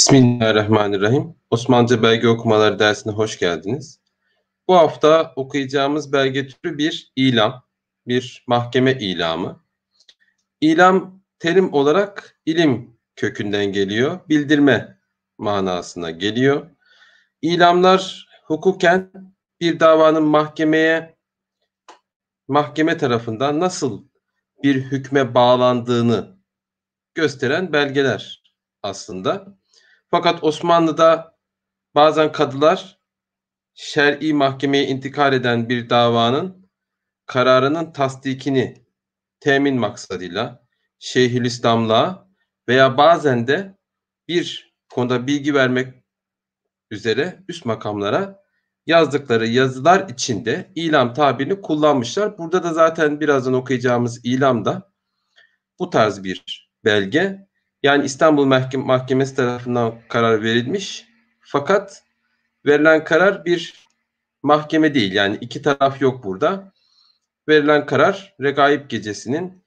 Bismillahirrahmanirrahim. Osmanlıca belge okumaları dersine hoş geldiniz. Bu hafta okuyacağımız belge türü bir ilam, bir mahkeme ilamı. İlam terim olarak ilim kökünden geliyor, bildirme manasına geliyor. İlamlar hukuken bir davanın mahkeme tarafından nasıl bir hükme bağlandığını gösteren belgeler aslında. Fakat Osmanlı'da bazen kadılar şer'i mahkemeye intikal eden bir davanın kararının tasdikini temin maksadıyla Şeyhülislamlığa veya bazen de bir konuda bilgi vermek üzere üst makamlara yazdıkları yazılar içinde ilam tabirini kullanmışlar. Burada da zaten birazdan okuyacağımız ilam da bu tarz bir belge. Yani İstanbul Mahkemesi tarafından karar verilmiş. Fakat verilen karar bir mahkeme değil. Yani iki taraf yok burada. Verilen karar Regaib Gecesi'nin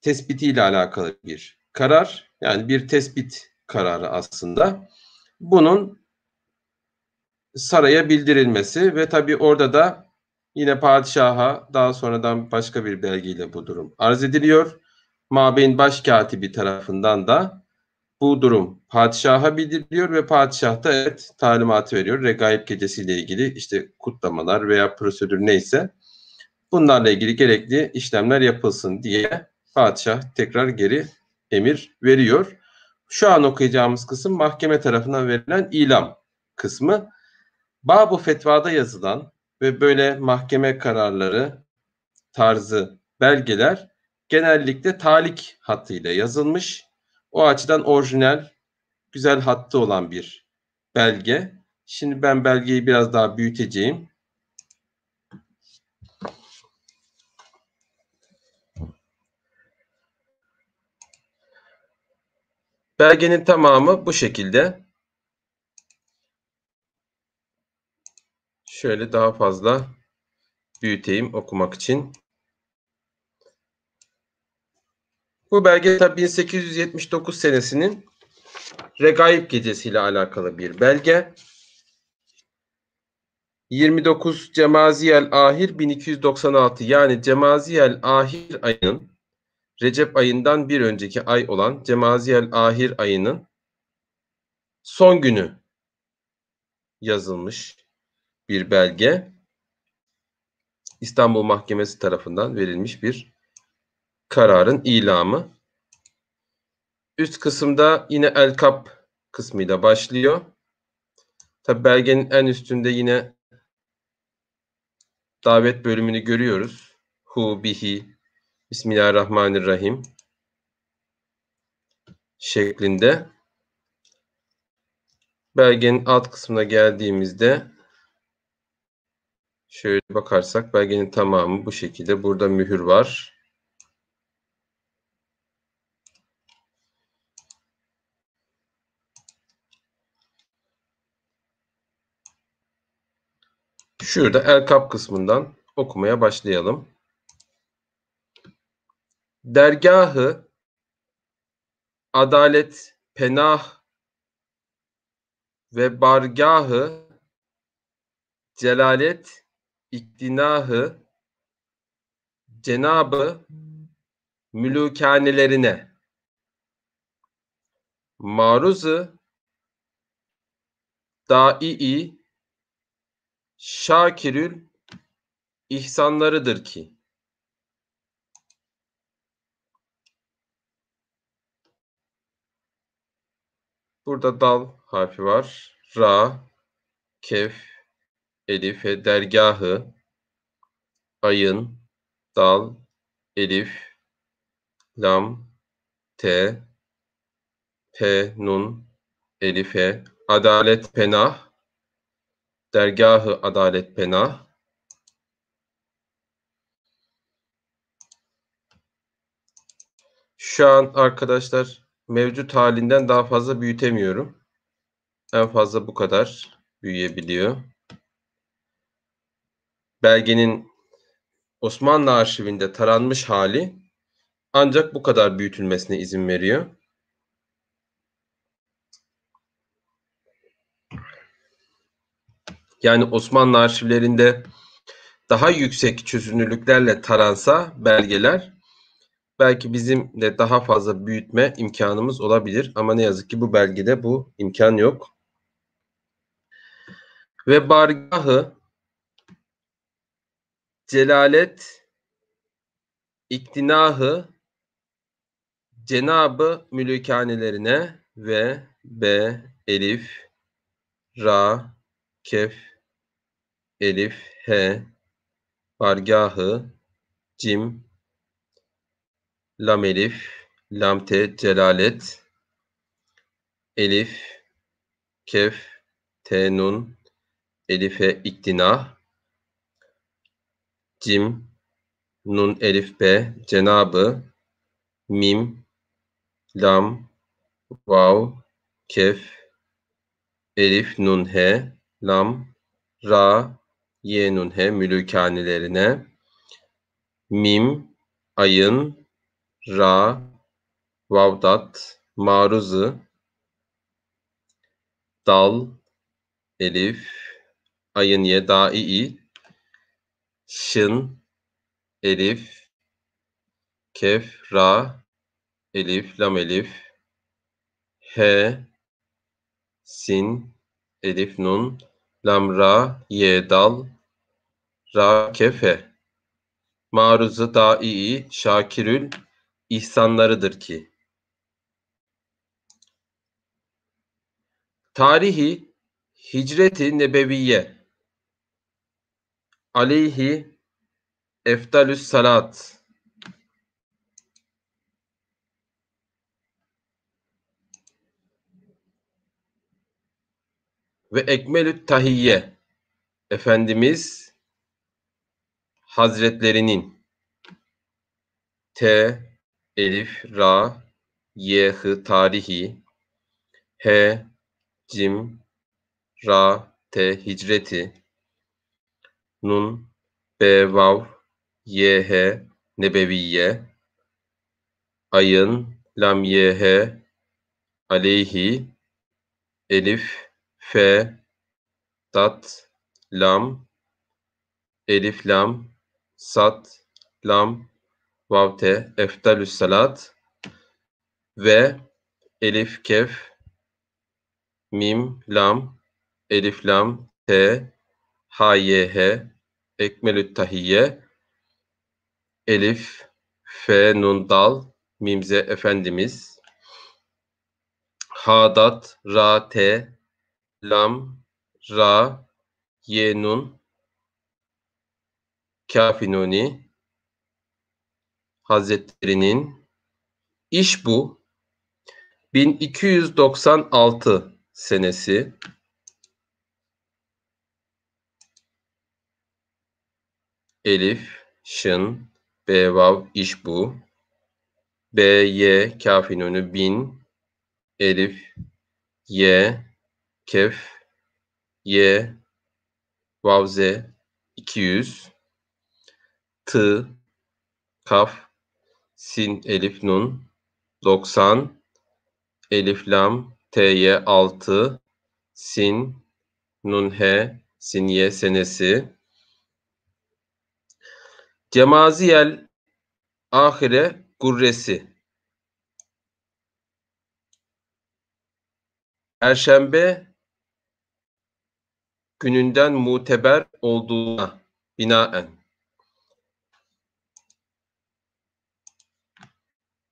tespitiyle alakalı bir karar. Yani bir tespit kararı aslında. Bunun saraya bildirilmesi ve tabii orada da yine padişaha daha sonradan başka bir belgeyle bu durum arz ediliyor. Mabeyn Başkatibi tarafından da bu durum padişaha bildiriliyor ve padişah da evet talimatı veriyor. Regaib Gecesi'yle ilgili işte kutlamalar veya prosedür neyse bunlarla ilgili gerekli işlemler yapılsın diye padişah tekrar geri emir veriyor. Şu an okuyacağımız kısım mahkeme tarafından verilen ilam kısmı. Bab-ı Fetva'da yazılan ve böyle mahkeme kararları tarzı belgeler genellikle talik hattıyla yazılmış. O açıdan orijinal, güzel hattı olan bir belge. Şimdi ben belgeyi biraz daha büyüteceğim. Belgenin tamamı bu şekilde. Şöyle daha fazla büyüteyim okumak için. Bu belge tabii 1879 senesinin Regaib Gecesi ile alakalı bir belge. 29 Cemaziyel Ahir 1296 yani Cemaziyel Ahir ayının Recep ayından bir önceki ay olan Cemaziyel Ahir ayının son günü yazılmış bir belge. İstanbul Mahkemesi tarafından verilmiş bir kararın ilamı. Üst kısımda yine El-Kap kısmıyla başlıyor. Tabi belgenin en üstünde yine davet bölümünü görüyoruz. Hu bihi Bismillahirrahmanirrahim şeklinde. Belgenin alt kısmına geldiğimizde şöyle bakarsak belgenin tamamı bu şekilde. Burada mühür var. Şurada El-Kap kısmından okumaya başlayalım. Dergahı adalet penah ve bargahı celalet iktinahı cenabı mülûkânelerine maruzı dâi şakirül ihsanlarıdır ki burada dal harfi var. Ra, kef, elif ve dergahı ayın, dal, elif, lam, te, pe, nun, elife, adalet penah, dergahı adalet penah. Şu an arkadaşlar mevcut halinden daha fazla büyütemiyorum. En fazla bu kadar büyüyebiliyor. Belgenin Osmanlı arşivinde taranmış hali ancak bu kadar büyütülmesine izin veriyor. Yani Osmanlı arşivlerinde daha yüksek çözünürlüklerle taransa belgeler, belki bizim de daha fazla büyütme imkanımız olabilir. Ama ne yazık ki bu belgede bu imkan yok. Ve bargahı celalet iktinahı Cenabı mülûkânelerine ve b elif ra kef elif he bargahı cim lam elif lam te celalet elif kef te nun elife iktinah cim nun elif be cenabı mim lam vav kef elif nun he lam ra ye nun he mülûkânelerine mim ayın ra vavdat maruzı dal elif ayın ye daii şın elif kef ra elif lam elif he sin elif nun lam ra ye dal ra kefe maruzı daii şakirül ihsanlarıdır ki. Tarihi Hicret-i Nebeviye aleyhi efdalüs salat ve ekmelü't tahiyye Efendimiz Hazretlerinin T elif ra ye hı tarihi he cim ra te hicreti nun be vav ye he nebeviye ayın lam ye he aleyhi elif fe dat lam elif lam sat lam vavte efdalüs salat ve elif kef mim lam elif lam te ha ye he ekmelü't tahiyye elif fe nun dal mimze efendimiz ha dat ra te lam ra ye nun kafinuni Hazretlerinin iş bu 1296 senesi elif şın be vav iş bu b ye kafinuni bin elif ye kef ye vavze 200 t kaf sin elif nun 90 elif lam t'ye 6 sin nun he sinye senesi Cemaziyel ahire gurresi Perşembe gününden muteber olduğuna binaen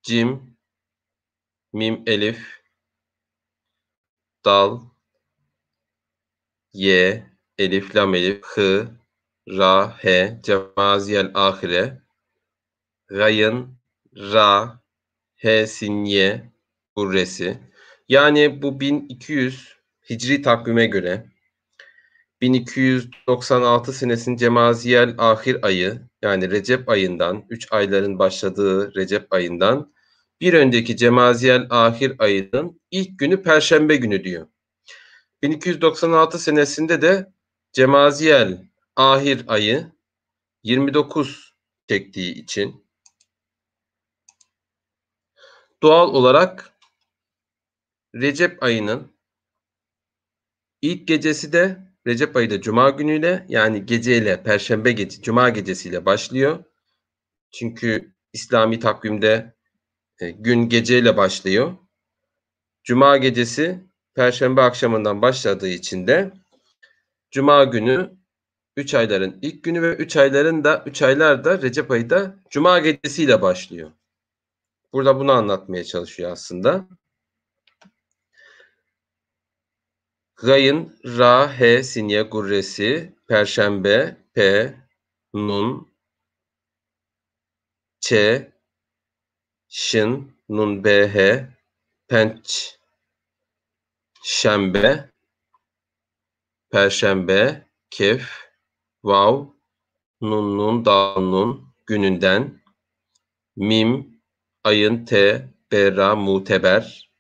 cim mim elif dal ye elif lam elif hı ra he cemaziyel ahire gayın ra he sinye gurresi yani bu 1200 Hicri takvime göre 1296 senesinin Cemaziyel ahir ayı yani Recep ayından 3 ayların başladığı Recep ayından bir önceki Cemaziyel ahir ayının ilk günü Perşembe günü diyor. 1296 senesinde de Cemaziyel ahir ayı 29 çektiği için doğal olarak Recep ayının ilk gecesi de Recep ayı da Cuma günüyle, yani geceyle, Perşembe gece, Cuma gecesiyle başlıyor. Çünkü İslami takvimde gün geceyle başlıyor. Cuma gecesi Perşembe akşamından başladığı için de Cuma günü 3 ayların ilk günü ve 3 aylar da Recep ayı da Cuma gecesiyle başlıyor. Burada bunu anlatmaya çalışıyor aslında. Gayın, ra, he, sinye, gurresi, perşembe, p, nun, ç, şın, nun, b, h, penç, şembe, perşembe, kef, vav, nun, dal, nun, gününden, mim, ayın, te, berra, muteber,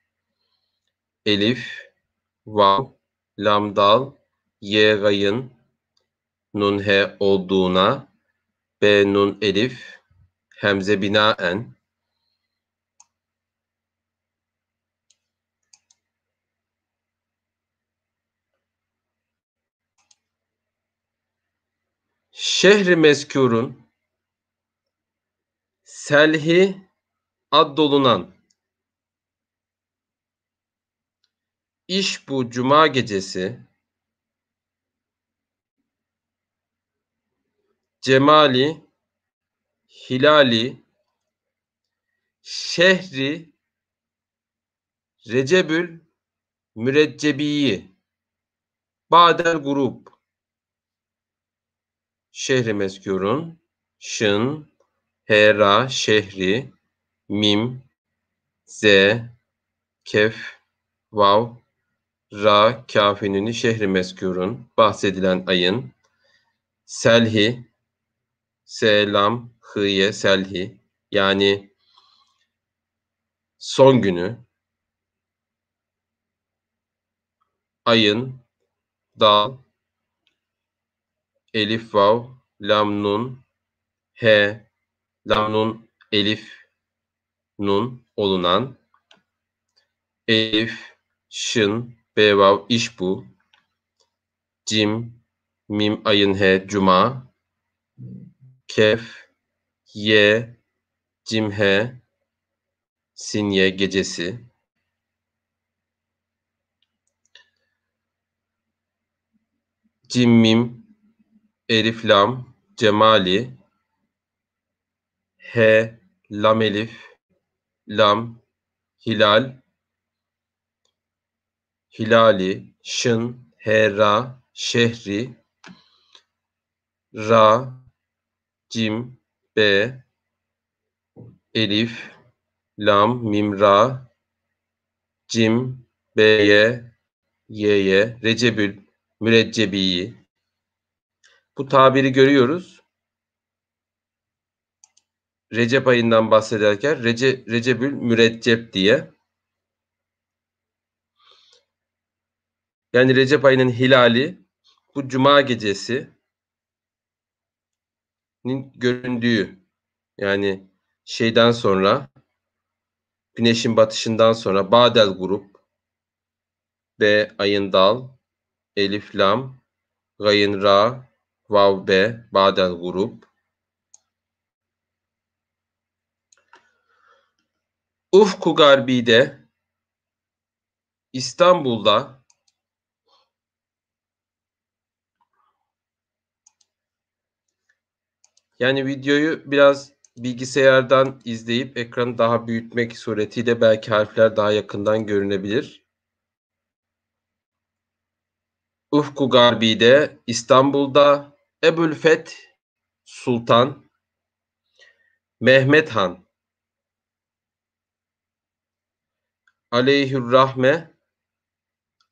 elif, vav, lam, dal, ye, gayın, nun, he olduğuna, b, nun, elif, hemze binaen, şehri mezkurun selhi addolunan iş bu cuma gecesi cemali hilali şehri recebül müreccebiyi badel grup şehri mezkurun şın hera şehri mim z kef vav ra kafenini şehri mezkurun bahsedilen ayın selhi selam hıye selhi yani son günü ayın dal elif vav lam nun he lam nun elif nun olunan elif şın be vav iş bu cim mim ayın he cuma kef ye cim he sinye gecesi cim mim elif lam cemali he lam elif lam hilal hilali şın hera şehri ra cim be elif lam mim ra cim beye yeye recebül müreccebiyi bu tabiri görüyoruz. Recep ayından bahsederken Recebül müreccep diye. Yani Recep ayının hilali bu cuma gecesinin göründüğü yani şeyden sonra güneşin batışından sonra Badel grup B ayın dal elif lam gayın ra vav be Badel grup Ufku Garbi'de İstanbul'da yani videoyu biraz bilgisayardan izleyip ekranı daha büyütmek suretiyle belki harfler daha yakından görünebilir. Ufku Garbi'de İstanbul'da Ebu'l-Feth Sultan Mehmet Han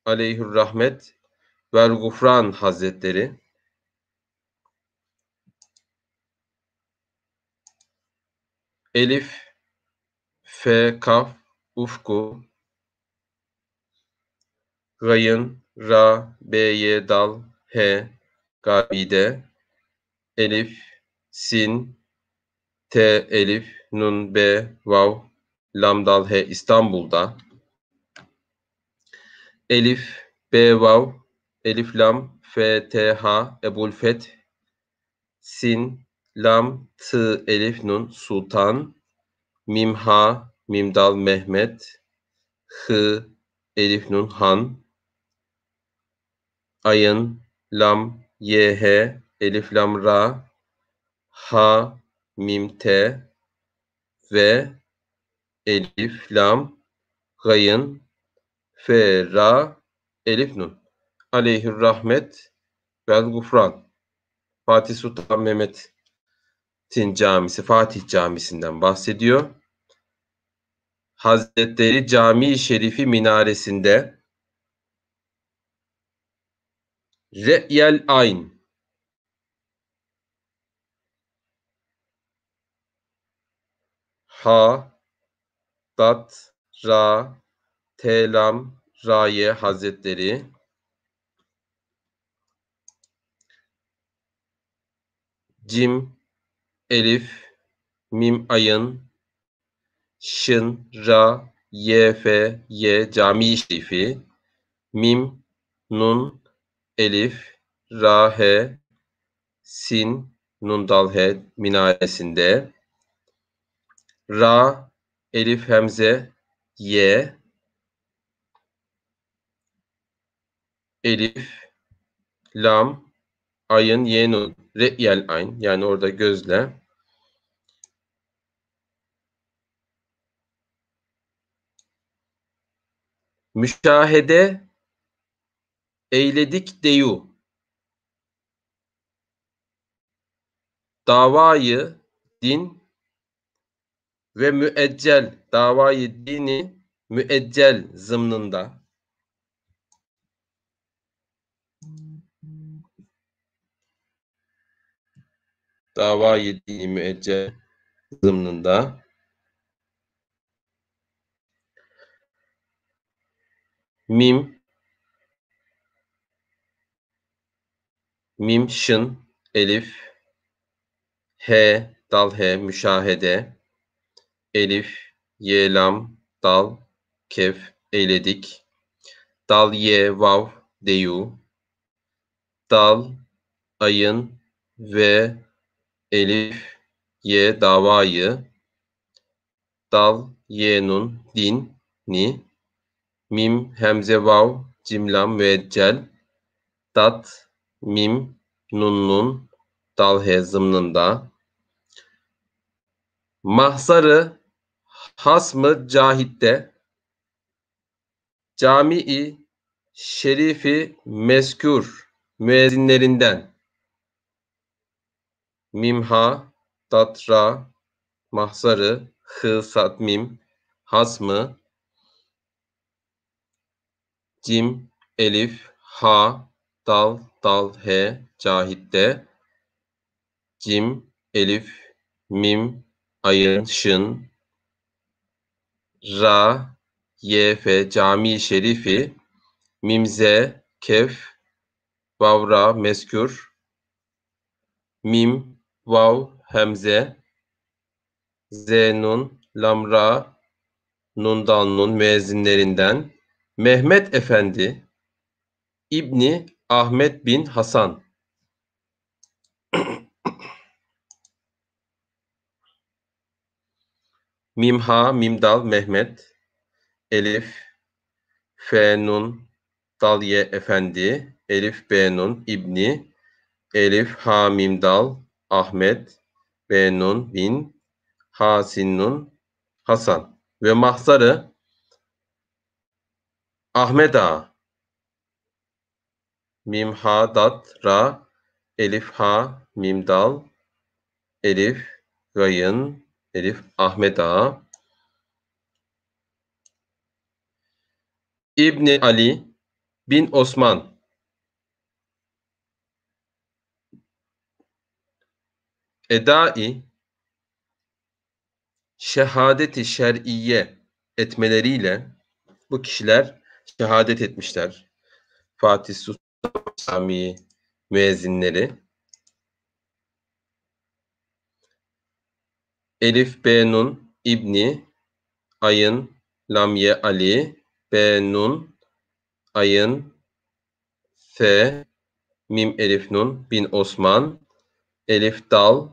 aleyhürrahmet vel gufran hazretleri Elif F kaf ufku gayın ra b y dal h gabide elif sin t elif nun b vav lam dal h İstanbul'da elif b vav elif lam FTH Ebu'l-Feth, Sin, Lam, Tı, Elif, Nun, Sultan, Mim, Ha, Mim, Dal, Mehmet, Hı, Elif, Nun, Han, Ayın, Lam, YH, Elif, Lam, Ra, Ha, Mim, Te ve Elif, Lam, Gayın, Fe, Ra, Elif, Nun. Aleyhür rahmet vel gufran. Fatih Sultan Mehmet'in camisi, Fatih Camisi'nden bahsediyor. Hazretleri Cami-i Şerifi minaresinde Re'yel Ayn, Ha, Dat, Ra, Telam, Raye Hazretleri Cim, Elif, Mim Ayın, Şın, Ra, Ye, Fe, Ye Cami-i Şerifi, Mim, Nun, Elif, Ra, He, Sin, Nun, Dal, He minaresinde Ra, Elif, Hemze, Ye, Elif, Lam, Ayın, Yenun, Re'yel Ayn, yani orada gözle. Müşahede eyledik deyu. Davayı din ve müeccel, davayı dini müeccel zımnında. Davayı dini müeccel zımnında. Mim, Mim, Şın, Elif, He, Dal, He, müşahede, Elif, Ye, Lam, Dal, Kef, eyledik, Dal, Ye, Vav, deyu, Dal, Ayın ve Elif, Ye, davayı, Dal, Ye, Nun, din, ni, Mim, Hemze, Vav, Cimlam, müeccel, Dat, Mim, Nun, Dal, He zımnında. Mahzarı hasmı cahitte Cami-i Şerifi mezkûr müezzinlerinden Mimha, Datra, Mahzarı, Hı, Sad, Mim, hasmı Cim, Elif, Ha, Dal, Dal, He, cahitte Cim, Elif, Mim, Ayın, Şın, Ra, Ye, Cami-i Şerifi, Mimze, Kef, Vavra, mezkür, Mim, Vav, Hemze, Zenun, Lamra, Nundan Nun müezzinlerinden Mehmet Efendi İbni Ahmet bin Hasan. Mimha, Mimdal, Mehmet, Elif, Fe, Nun, Dalye Efendi, Elif, B, Nun, İbni, Elif, Ha, Mimdal, Ahmet, B, Nun, bin, Ha, Sin, Nun, Hasan. Ve mahzarı Ahmet Ağa. Mim, Ha, Dat, Ra, Elif, Ha, Mimdal, Elif, Gayın, Elif, Ahmet Ağa. İbni Ali bin Osman. Edai şehadeti şer'iye etmeleriyle bu kişiler şehadet etmişler. Fatih Sultan Camii müezzinleri. Elif, B, Nun, İbni, Ayın, Lamye, Ali, B, Nun, Ayın, F, mim elif nun, bin Osman, elif dal,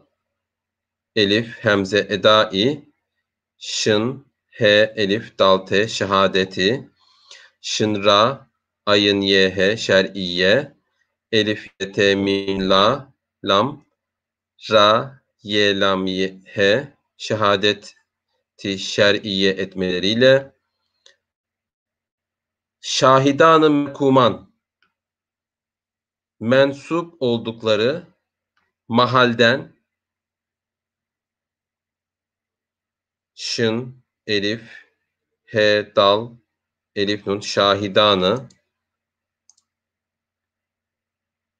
elif hemze edai, şın, he elif dal te şehadeti, şın ra, ayın ye he şer'iye, elif ye te mim la, lam, ra, ye lam ye he şehadeti şer'iye etmeleriyle, şahidan-ı mekuman, mensup oldukları mahalden, şın, elif, he, dal, elif, nun, şahidanı,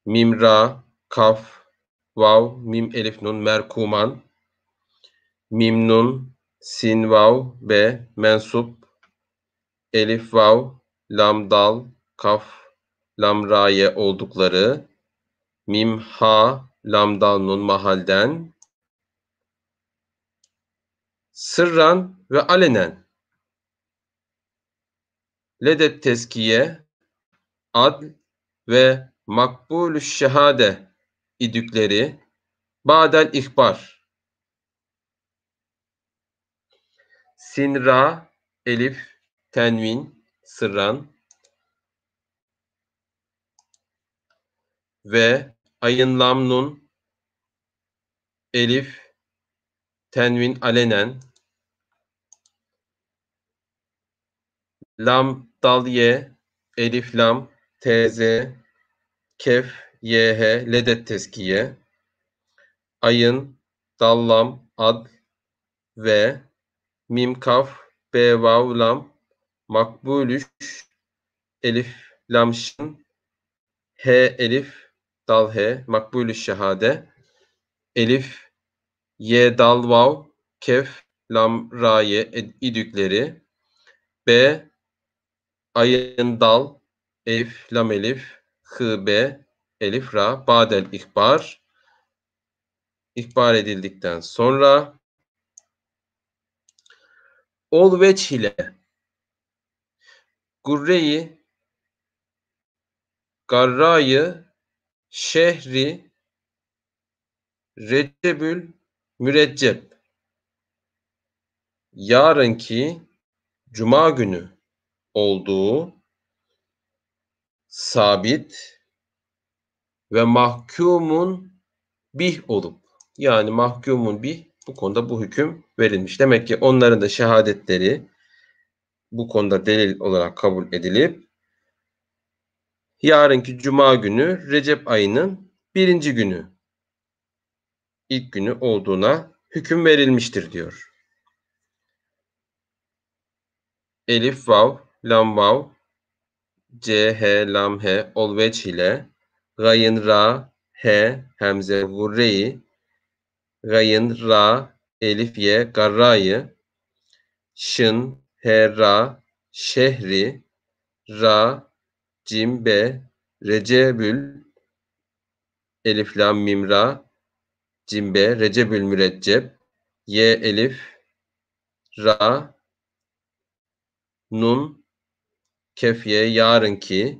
mim, ra, kaf, vav, mim, elif, nun, merkuman, mim, nun, sin, vav, be, mensup, elif, vav, lam, dal, kaf, lam, raye oldukları, mim, ha, lam, dal, nun, mahalden, sırran ve alenen, ledet teskiye, adl ve makbulü şehade idükleri ba'del ihbar. Sinra, elif, tenvin, sırran ve ayın lam nun, elif, tenvin alenen, lam dal ye, elif lam, tz, kef, yh, ledet teskiye, ayın, dallam, ad ve mim kaf, be vav lam, makbulüş, elif lam şın, he elif, dal he, makbulü şehade, elif, ye dal vav, kef, lam raye idükleri, b, ayın dal, elif, lam elif, hı be, elif ra, badel ihbar edildikten sonra ol veç ile gurreyi garrayı şehri recebül müreccep yarınki cuma günü olduğu sabit ve mahkumun bih olup, yani mahkumun bih, bu konuda bu hüküm verilmiş. Demek ki onların da şehadetleri bu konuda delil olarak kabul edilip yarınki cuma günü Recep ayının birinci günü, ilk günü olduğuna hüküm verilmiştir diyor. Elif vav, lam vav, c, h, lam, he, ol veç ile gayın ra, he, hemze, gurreyi, gayın ra, elif ye, garrayı, şın, he, ra, şehri, ra, cim, be, recebül, elif, lam, mim, ra, cim, be, recebül müreccep, ye, elif, ra, nun, kef, ye, yarınki,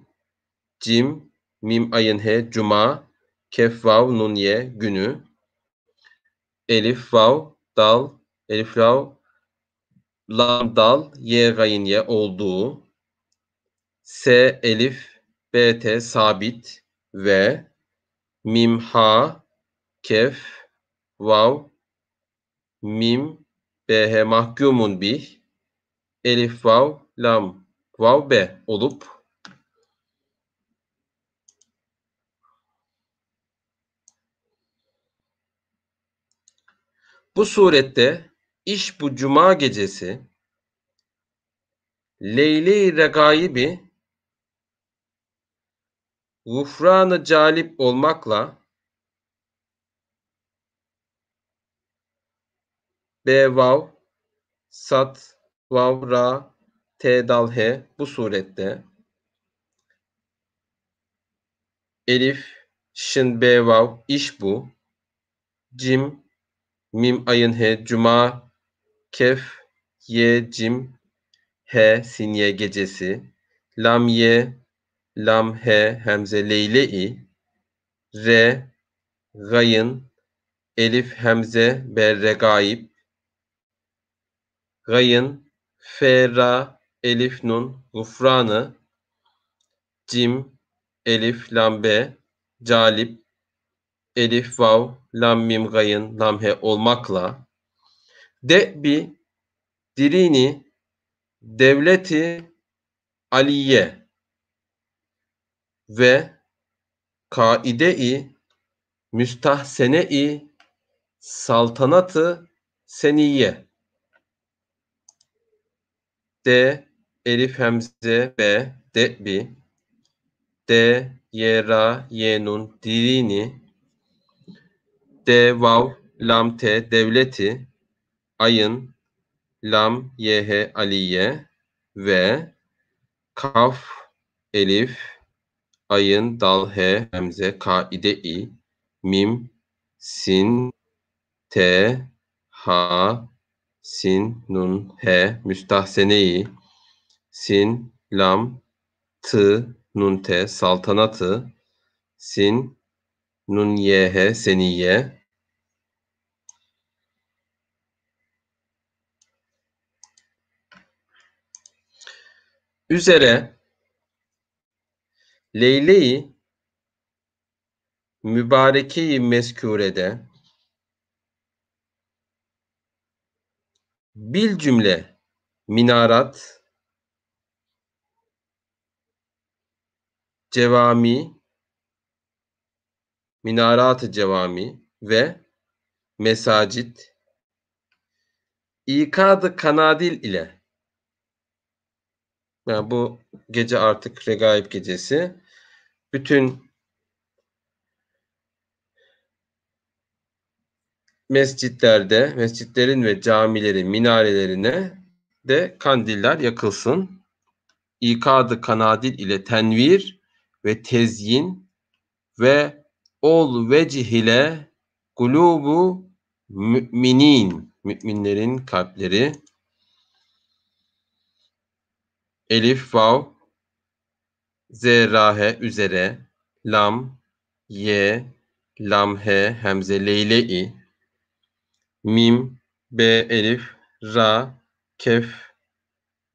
cim, mim, ayın, he, cuma, kef, vav, nun, ye, günü, elif, vav, dal, elif, vav, lam, dal, ye, gayın, ye olduğu, s, elif, bt sabit ve mim, ha, kef, vav, mim, bh mahkumun bih, elif, vav, lam, vav, be olup bu surette iş bu cuma gecesi Leyle-i Regaibi gufran-ı calip olmakla B vav, sat, vav, ra, t, dal, he bu surette elif, şın, b, vav, iş bu, cim, mim, ayın, he, cuma, kef, ye, cim, he, sinye gecesi, lam, ye, lam, he, hemze, leyle-i, re, gayın, elif, hemze, berre, gayip, gayın, fe, ra, elif, nun, gufranı, cim, elif, lam, be, calip, elif, vav, lam, mim, gayın, lam, he olmakla de dirini, devleti, aliye ve kaide-i müstahsene-i saltanatı seniye. D, elif, hemze, be, de'bi, D, ye, ra, ye, nun, dirini, D, vav, lam, te, devleti, ayın, lam, ye, aliye ve kaf, elif, ayın, dal, he, hemze, kaide-i, mim, sin, te, ha, sin, nun, he, müstahsene-i, sin, lam, tı, nun, te, saltanatı, sin, nun, ye, seniye, üzere Leyle-i mübareke-i mezkûrede bil cümle minarat, cevami, minarat-ı cevami ve mesacit, ikad-ı kanadil ile, yani bu gece artık regaib gecesi, bütün mescitlerde, mescitlerin ve camilerin minarelerine de kandiller yakılsın. İkad-ı kanadil ile tenvir ve tezyin ve ol vecih ile kulubu müminin, müminlerin kalpleri, elif, vav, zerahe, üzere, lam, ye, lam, he, hemze, leyle-i, mim, be, elif, ra, kef,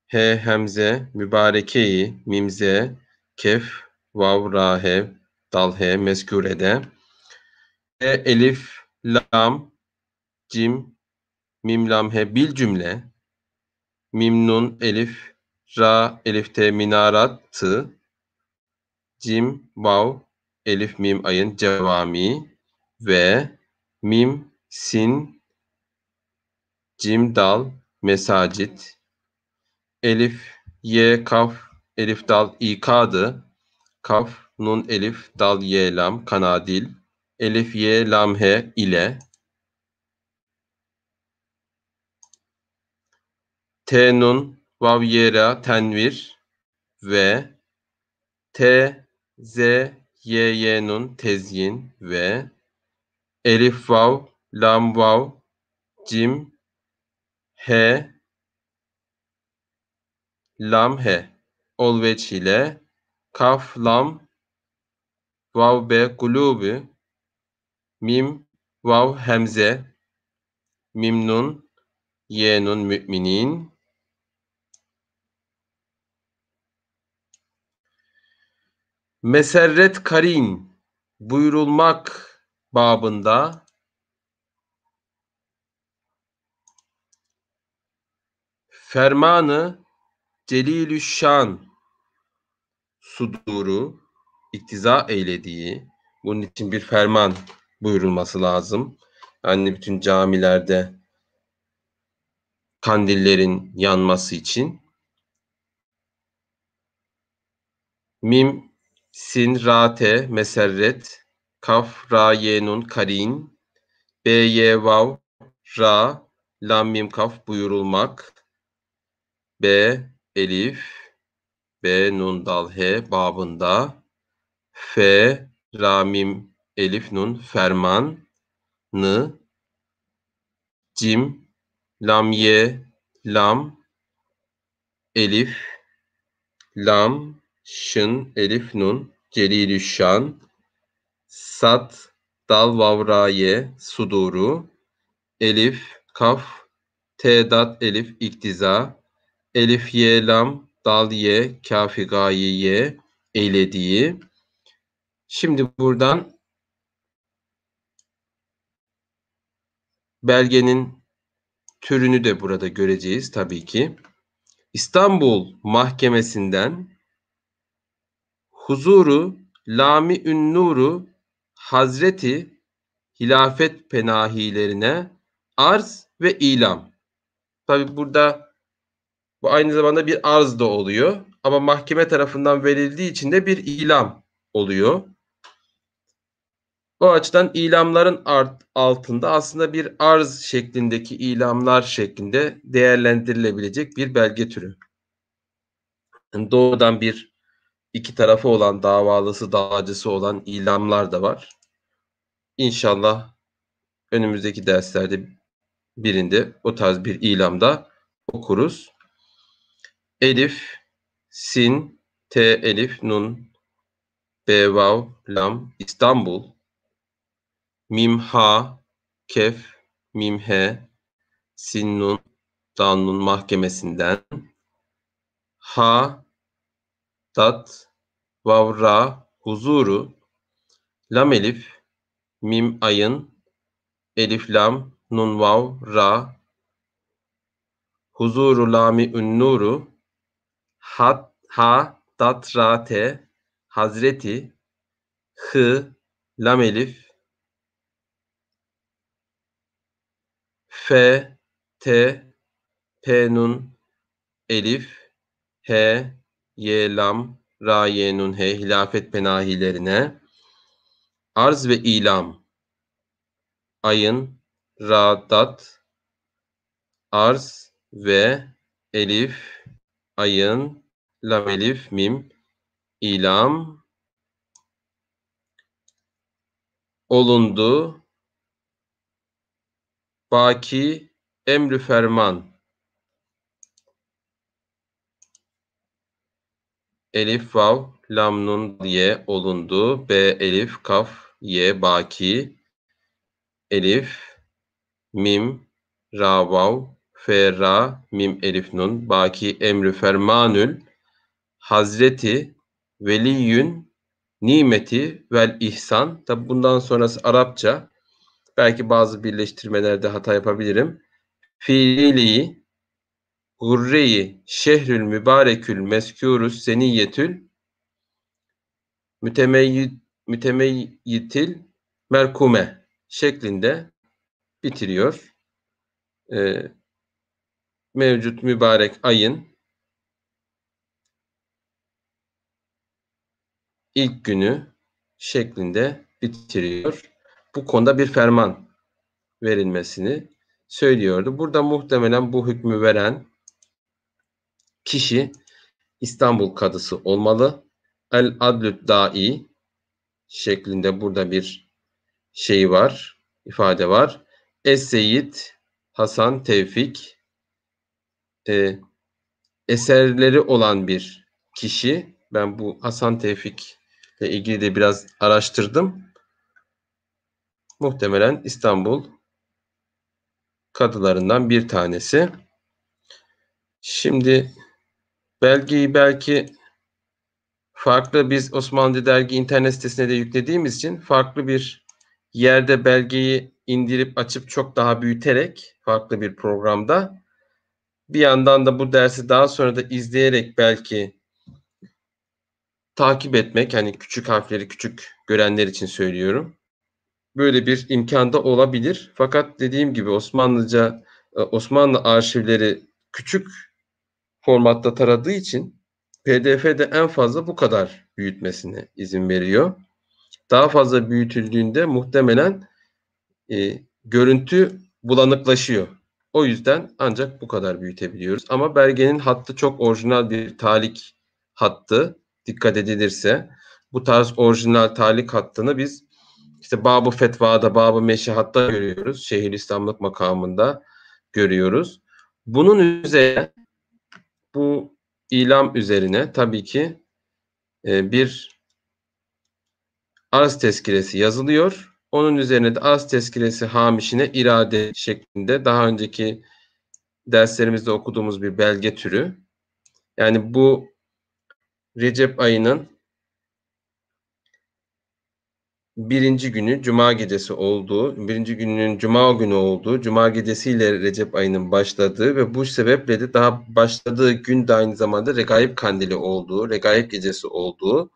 he, hemze, mübareke-i, mimze, kef, vav, ra, he, dal, he, mezkûrede, e, elif, lam, cim, mim, lam, he, bil cümle, mim, nun, elif, ra, elif, te, minaratı, cim, vav, elif, mim, ayın, cevami ve mim, sin, cim, dal, mesacit, elif, ye, kaf, elif, dal, ikadı, kaf, nun, elif, dal, ye, lam, kanadil, elif, ye, lam, he ile, te, nun, vav, ye, ra, tenvir ve te, z, ye, nun, tezyin ve elif, vav, lam, vav, cim, he, lam, he ol veç ile kaf, lam, vav, be, kulubu, mim, vav, hemze, mim, nun, ye, nun, müminin, meserret karin buyurulmak babında fermanı celilüşşan suduru iktiza eylediği, bunun için bir ferman buyurulması lazım. Yani bütün camilerde kandillerin yanması için. Mim, sin, ra, te, meserret, kaf, ra, ye, nun, karin, be, ye, vav, ra, lam, mim, kaf buyurulmak, be, elif, be, nun, dal, he babında, fe, ra, mim, elif, nun, ferman, nı, cim, lam, ye, lam, elif, lam, şın, elif, nun, celilüşşan, Sad, dal, vavra, ye, suduru. Elif, kaf, te, dat, elif, iktiza. Elif, ye, lam, dal, ye, kafi, gayi, ye, eylediği. Şimdi buradan belgenin türünü de burada göreceğiz tabii ki. İstanbul Mahkemesi'nden huzuru Lami Ünnuru Hazreti Hilafet Penahilerine arz ve ilam. Tabii burada bu aynı zamanda bir arz da oluyor. Ama mahkeme tarafından verildiği için de bir ilam oluyor. O açıdan ilamların altında aslında bir arz şeklindeki ilamlar şeklinde değerlendirilebilecek bir belge türü. Yani doğrudan iki tarafı olan davalısı, davacısı olan ilamlar da var. İnşallah önümüzdeki derslerde birinde o tarz bir ilamda okuruz. Elif, sin, te, elif, nun, be, vav, lam, İstanbul, mim, ha, kef, mim, he, sin, nun, dan, nun mahkemesinden, ha, dat, vav, ra, huzuru, lam, elif, mim, ayın, elif, lam, nun, vav, ra, huzuru, lami, ünnuru, hat, ha, dat, ra, te, hazreti, hı, lam, elif, fe, te, pe, nun, elif, he, ye, lam, ra, ye, nun, he, hilafet penahilerine, arz ve ilam, ayın, ra, dat, arz ve elif, ayın, lam, elif, mim, ilam, olundu, baki, emrü ferman, elif, vav, lam, nun, ye, olundu, be, elif, kaf, ye, baki, elif, mim, ra, vav, fe, ra, mim, elif, nun, baki, emrü fermanül, hazreti, veliyün, nimeti, vel ihsan. Tabi bundan sonrası Arapça. Belki bazı birleştirmelerde hata yapabilirim. Fiili, gurre-i şehrül mübarekül meskûrus seniyyetül mütemeyyitil merkume şeklinde bitiriyor. Mevcut mübarek ayın ilk günü şeklinde bitiriyor. Bu konuda bir ferman verilmesini söylüyordu. Burada muhtemelen bu hükmü veren kişi İstanbul Kadısı olmalı. El adlü da'i şeklinde burada bir şey var, ifade var. Es-Seyyid Hasan Tevfik eserleri olan bir kişi. Ben bu Hasan Tevfik ile ilgili de biraz araştırdım. Muhtemelen İstanbul kadılarından bir tanesi. Şimdi belgeyi belki farklı biz Osmanlı Dergi internet sitesine de yüklediğimiz için farklı bir yerde belgeyi indirip açıp çok daha büyüterek farklı bir programda bir yandan da bu dersi daha sonra da izleyerek belki takip etmek, hani küçük harfleri küçük görenler için söylüyorum. Böyle bir imkan da olabilir. Fakat dediğim gibi Osmanlı arşivleri küçük formatta taradığı için PDF'de en fazla bu kadar büyütmesine izin veriyor. Daha fazla büyütüldüğünde muhtemelen görüntü bulanıklaşıyor. O yüzden ancak bu kadar büyütebiliyoruz. Ama belgenin hattı çok orijinal bir talik hattı. Dikkat edilirse bu tarz orijinal talik hattını biz işte Bab-ı Fetva'da, Bab-ı Meşihat'ta görüyoruz. Şeyhülislamlık makamında görüyoruz. Bunun üzerine bu ilam üzerine tabii ki bir arz tezkiresi yazılıyor. Onun üzerine de arz tezkiresi hamişine irade şeklinde daha önceki derslerimizde okuduğumuz bir belge türü. Yani bu Recep ayının birinci günü Cuma gecesi olduğu, birinci günün Cuma günü olduğu, Cuma gecesiyle Recep ayının başladığı ve bu sebeple de daha başladığı gün de aynı zamanda Regaib Kandili olduğu, Regaib gecesi olduğu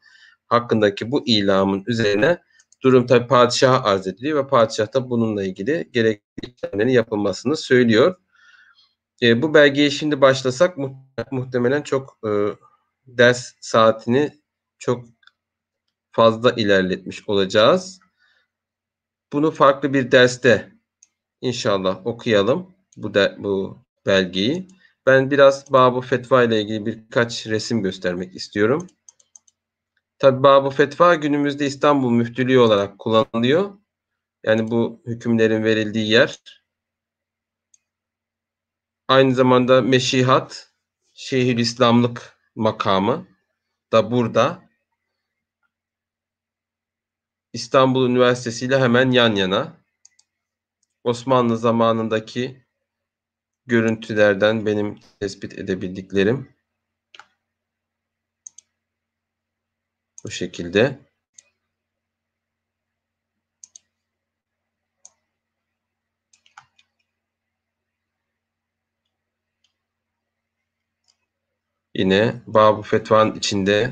hakkındaki bu ilamın üzerine durum tabi padişaha arz ediliyor ve padişah da bununla ilgili gerekli işlemlerin yapılmasını söylüyor. Bu belgeye şimdi başlasak muhtemelen çok ders saatini çok fazla ilerletmiş olacağız. Bunu farklı bir derste inşallah okuyalım bu belgeyi. Ben biraz Bab-ı Fetva ile ilgili birkaç resim göstermek istiyorum. Tabi Bab-ı Fetva günümüzde İstanbul Müftülüğü olarak kullanılıyor. Yani bu hükümlerin verildiği yer. Aynı zamanda Meşihat, Şeyhülislamlık makamı da burada. İstanbul Üniversitesi ile hemen yan yana. Osmanlı zamanındaki görüntülerden benim tespit edebildiklerim bu şekilde. Yine Bab-ı Fetva'nın içinde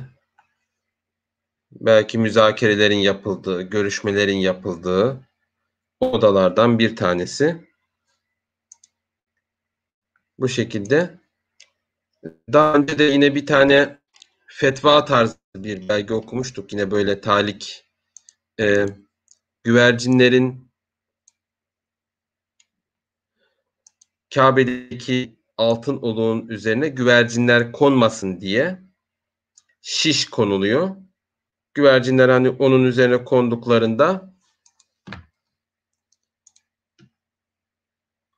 belki müzakerelerin yapıldığı, görüşmelerin yapıldığı odalardan bir tanesi. Bu şekilde. Daha önce de yine bir tane fetva tarzı bir belge okumuştuk. Yine böyle talik güvercinlerin Kabe'deki altın oluğun üzerine güvercinler konmasın diye şiş konuluyor. Güvercinler hani onun üzerine konduklarında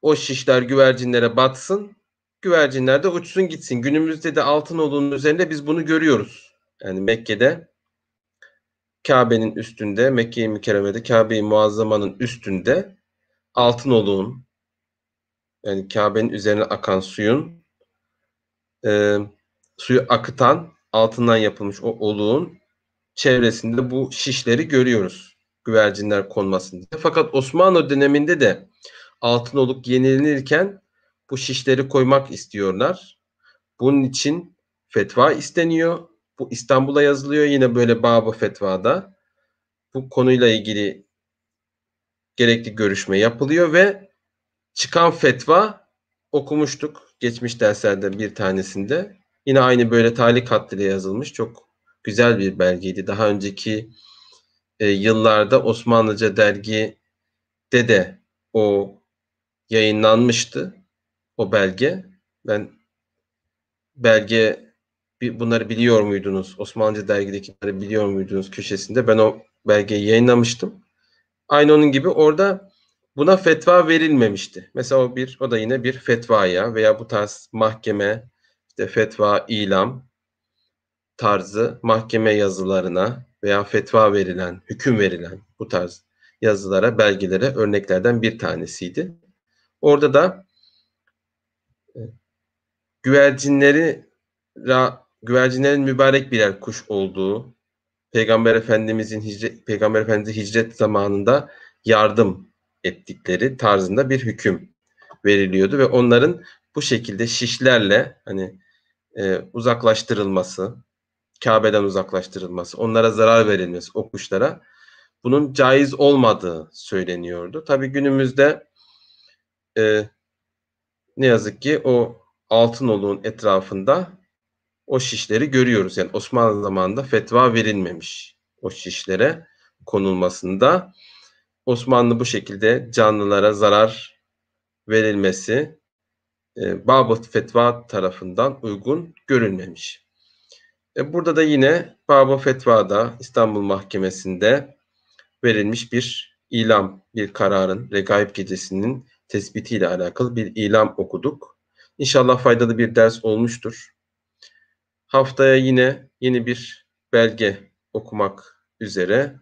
o şişler güvercinlere batsın. Güvercinler de uçsun gitsin. Günümüzde de altın oluğun üzerinde biz bunu görüyoruz. Yani Mekke'de Kabe'nin üstünde, Mekke-i Mükerreme'de Kabe-i Muazzama'nın üstünde altın oluğun, yani Kabe'nin üzerine akan suyun suyu akıtan altından yapılmış o oluğun çevresinde bu şişleri görüyoruz. Güvercinler konmasın diye. Fakat Osmanlı döneminde de altın oluk yenilenirken bu şişleri koymak istiyorlar. Bunun için fetva isteniyor. Bu İstanbul'a yazılıyor. Yine böyle Bab-ı Fetva'da bu konuyla ilgili gerekli görüşme yapılıyor ve çıkan fetva okumuştuk geçmiş derslerde bir tanesinde. Yine aynı böyle talik hattıyla yazılmış çok güzel bir belgeydi. Daha önceki yıllarda Osmanlıca dergide de o yayınlanmıştı o belge. Ben bunları biliyor muydunuz? Osmanlıca dergidekileri biliyor muydunuz köşesinde ben o belgeyi yayınlamıştım. Aynı onun gibi orada buna fetva verilmemişti. Mesela o da yine bir fetvaya veya bu tarz mahkeme işte fetva, ilam tarzı mahkeme yazılarına veya fetva verilen, hüküm verilen bu tarz yazılara, belgelere örneklerden bir tanesiydi. Orada da güvercinlerin mübarek birer kuş olduğu, Peygamber Efendimiz'e hicret zamanında yardım ettikleri tarzında bir hüküm veriliyordu ve onların bu şekilde şişlerle hani uzaklaştırılması, Kabe'den uzaklaştırılması, onlara zarar verilmesi o kuşlara bunun caiz olmadığı söyleniyordu. Tabii günümüzde ne yazık ki o altın oluğun etrafında o şişleri görüyoruz. Yani Osmanlı zamanında fetva verilmemiş o şişlere konulmasında. Osmanlı bu şekilde canlılara zarar verilmesi Bab-ı Fetva tarafından uygun görülmemiş. Burada da yine Bab-ı Fetva'da İstanbul Mahkemesi'nde verilmiş bir ilam, bir kararın, Regaib Gecesi'nin tespitiyle alakalı bir ilam okuduk. İnşallah faydalı bir ders olmuştur. Haftaya yine yeni bir belge okumak üzere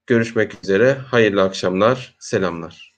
Görüşmek üzere. Hayırlı akşamlar. Selamlar.